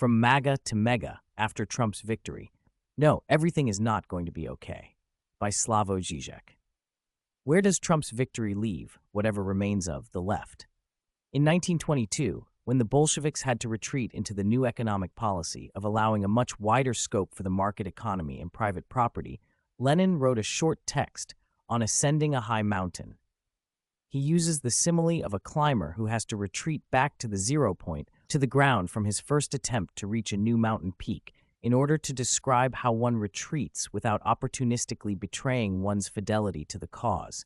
From MAGA to MEGA after Trump's victory. No, everything is not going to be okay. By Slavoj Žižek. Where does Trump's victory leave whatever remains of the left? In 1922, when the Bolsheviks had to retreat into the new economic policy of allowing a much wider scope for the market economy and private property, Lenin wrote a short text on ascending a high mountain. He uses the simile of a climber who has to retreat back to the 0 point, to the ground from his first attempt to reach a new mountain peak, in order to describe how one retreats without opportunistically betraying one's fidelity to the cause.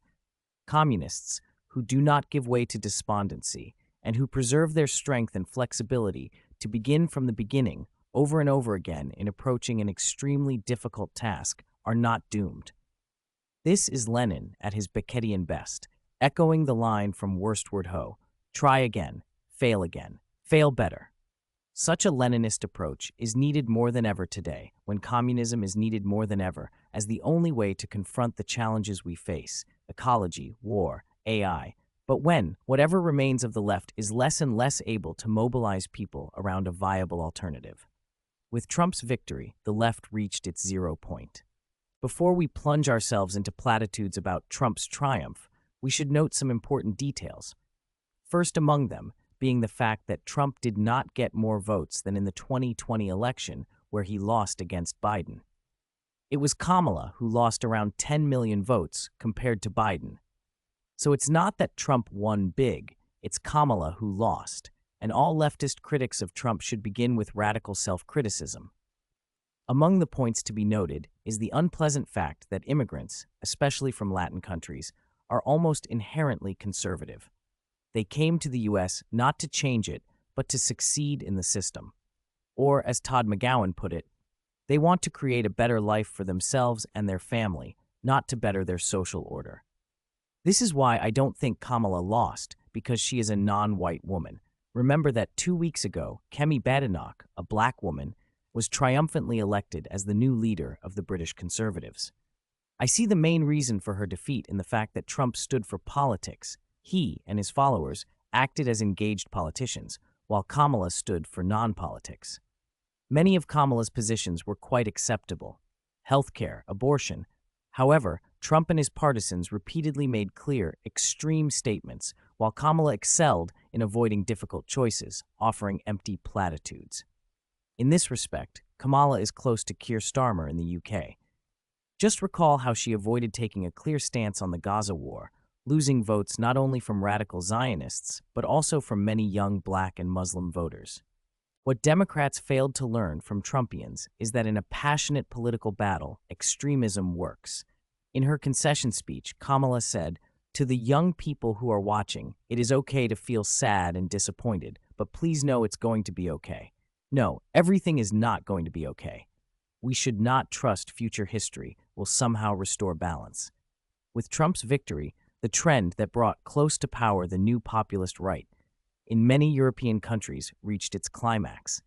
Communists, who do not give way to despondency, and who preserve their strength and flexibility to begin from the beginning, over and over again in approaching an extremely difficult task, are not doomed. This is Lenin at his Beckettian best, echoing the line from Worstward Ho, try again, fail better. Such a Leninist approach is needed more than ever today, when communism is needed more than ever as the only way to confront the challenges we face, ecology, war, AI, but when whatever remains of the left is less and less able to mobilize people around a viable alternative. With Trump's victory, the left reached its 0 point. Before we plunge ourselves into platitudes about Trump's triumph, we should note some important details. First among them being the fact that Trump did not get more votes than in the 2020 election, where he lost against Biden. It was Kamala who lost around 10 million votes compared to Biden. So it's not that Trump won big, it's Kamala who lost, and all leftist critics of Trump should begin with radical self-criticism. Among the points to be noted is the unpleasant fact that immigrants, especially from Latin countries, are almost inherently conservative. They came to the U.S. not to change it, but to succeed in the system. Or, as Todd McGowan put it, they want to create a better life for themselves and their family, not to better their social order. This is why I don't think Kamala lost, because she is a non-white woman. Remember that 2 weeks ago, Kemi Badenoch, a black woman, was triumphantly elected as the new leader of the British Conservatives. I see the main reason for her defeat in the fact that Trump stood for politics. He and his followers acted as engaged politicians, while Kamala stood for non-politics. Many of Kamala's positions were quite acceptable. Healthcare, abortion. However, Trump and his partisans repeatedly made clear, extreme statements, while Kamala excelled in avoiding difficult choices, offering empty platitudes. In this respect, Kamala is close to Keir Starmer in the UK. Just recall how she avoided taking a clear stance on the Gaza war, losing votes not only from radical Zionists, but also from many young black and Muslim voters. What Democrats failed to learn from Trumpians is that in a passionate political battle, extremism works. In her concession speech, Kamala said, "To the young people who are watching, it is okay to feel sad and disappointed, but please know it's going to be okay." No, everything is not going to be okay. We should not trust future history will somehow restore balance. With Trump's victory, the trend that brought close to power the new populist right in many European countries reached its climax.